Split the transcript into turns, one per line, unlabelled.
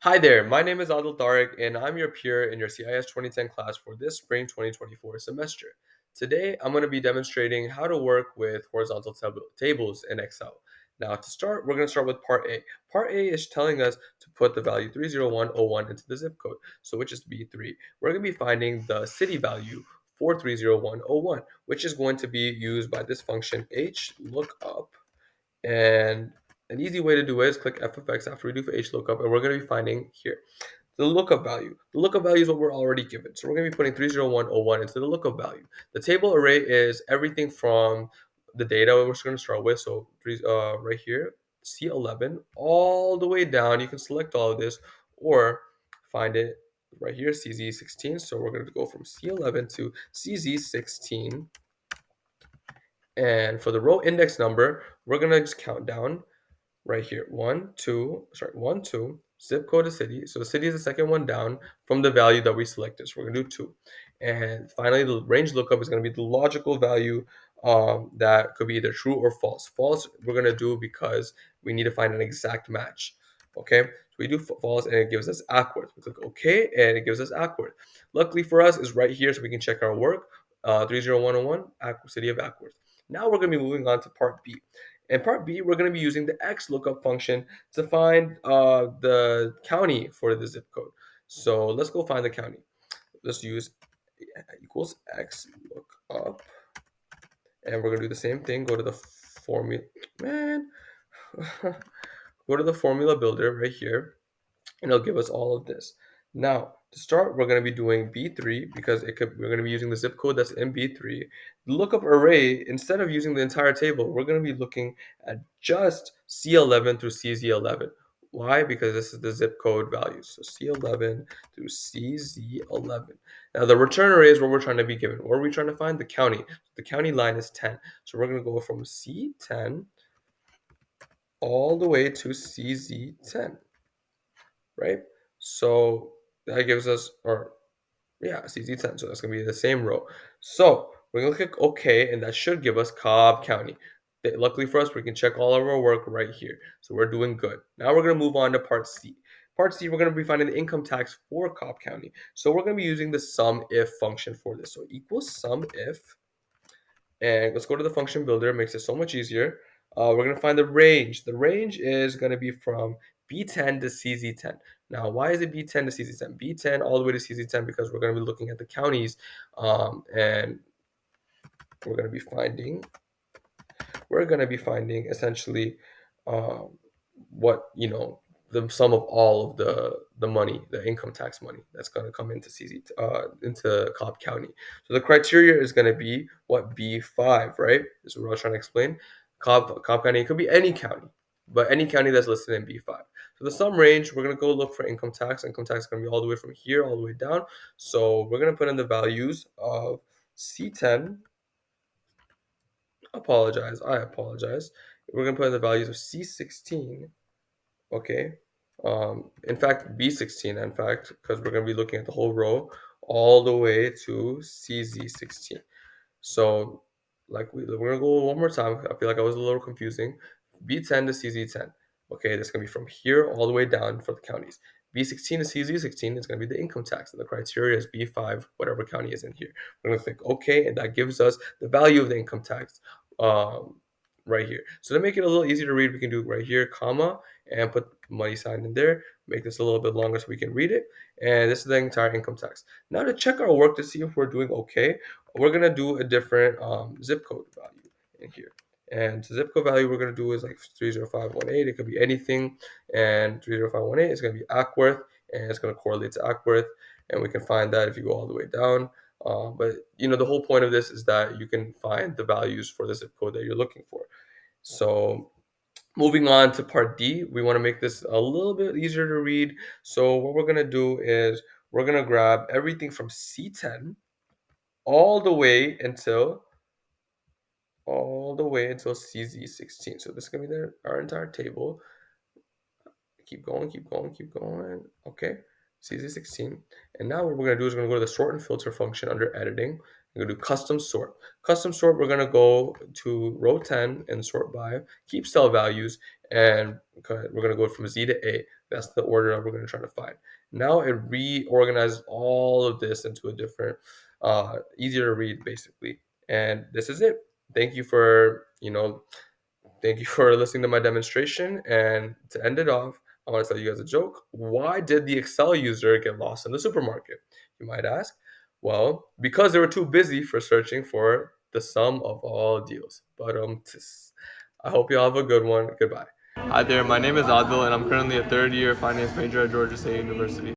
Hi there, my name is Adil Tariq, and I'm your peer in your CIS 2010 class for this spring 2024 semester. Today, I'm going to be demonstrating how to work with horizontal tables in Excel. Now, to start, we're going to start with Part A. Part A is telling us to put the value 30101 into the zip code, so which is B3. We're going to be finding the city value for 30101, which is going to be used by this function HLOOKUP. And an easy way to do it is click f of x after we do for HLOOKUP, and we're going to be finding here the lookup value. The lookup value is what we're already given. So we're going to be putting 30101 into the lookup value. The table array is everything from the data we're going to start with. So right here, C11, all the way down. You can select all of this or find it right here, CZ16. So we're going to go from C11 to CZ16. And for the row index number, we're going to just count down right here. One, two, zip code of city. So the city is the second one down from the value that we selected. So we're gonna do 2. And finally, the range lookup is gonna be the logical value that could be either true or false. False, we're gonna do because we need to find an exact match. Okay, so we do false and it gives us awkward. We click OK and it gives us awkward. Luckily for us, is right here so we can check our work. 30101, city of Ackworth. Now we're going to be moving on to part B. In part B, we're going to be using the XLOOKUP function to find the county for the zip code. So let's go find the county. Let's use equals XLOOKUP. And we're going to do the same thing. Go to the formula. Man. Go to the formula builder right here. And it'll give us all of this. Now, to start, we're going to be doing B3 because we're going to be using the zip code that's in B3. The lookup array, instead of using the entire table, we're going to be looking at just C11 through CZ11. Why? Because this is the zip code value. So C11 through CZ11. Now, the return array is what we're trying to be given. What are we trying to find? The county. The county line is 10. So we're going to go from C10 all the way to CZ10. Right? So that gives us, or yeah, CZ10. So that's going to be the same row. So we're going to click OK, and that should give us Cobb County. Luckily for us, we can check all of our work right here. So we're doing good. Now we're going to move on to Part C. Part C, we're going to be finding the income tax for Cobb County. So we're going to be using the sum if function for this. So equals sum if. And let's go to the function builder. It makes it so much easier. We're going to find the range. The range is going to be from B10 to CZ10. Now, why is it B10 to CZ10? B10 all the way to CZ10 because we're going to be looking at the counties, and we're going to be finding essentially um, what the sum of all of the money, the income tax money that's going to come into into Cobb County. So the criteria is going to be what B5, right? This is what I was trying to explain. Cobb County, it could be any county, but any county that's listed in B5. So the sum range, we're going to go look for income tax. Income tax is going to be all the way from here all the way down. So we're going to put in the values of C10. I apologize. We're going to put in the values of C16. Okay. In fact, B16, in fact, because we're going to be looking at the whole row all the way to CZ16. So, we're going to go one more time. I feel like I was a little confusing. B10 to CZ10. Okay, that's going to be from here all the way down for the counties. B16 to CZ16 is going to be the income tax, and the criteria is B5, whatever county is in here. We're going to click OK, and that gives us the value of the income tax right here. So to make it a little easier to read, we can do right here, comma, and put money sign in there. Make this a little bit longer so we can read it. And this is the entire income tax. Now to check our work to see if we're doing okay, we're gonna do a different zip code value in here. And the zip code value we're gonna do is like 30518. It could be anything, and 30518 is gonna be Ackworth, and it's gonna correlate to Ackworth, and we can find that if you go all the way down. But the whole point of this is that you can find the values for the zip code that you're looking for. So moving on to part D, we want to make this a little bit easier to read. So what we're gonna do is we're gonna grab everything from C10 all the way until CZ16. So this is gonna be our entire table. Keep going, keep going, keep going. Okay, CZ16. And now what we're gonna do is we're gonna go to the sort and filter function under editing. We're gonna do custom sort. Custom sort, we're gonna go to row 10 and sort by, keep cell values, and we're gonna go from Z to A. That's the order that we're going to try to find. Now it reorganizes all of this into a different, easier to read, basically. And this is it. Thank you for, thank you for listening to my demonstration. And to end it off, I want to tell you guys a joke. Why did the Excel user get lost in the supermarket? You might ask. Well, because they were too busy for searching for the sum of all deals. But I hope you all have a good one. Goodbye. Hi there, my name is Adil, and I'm currently a third year finance major at Georgia State University.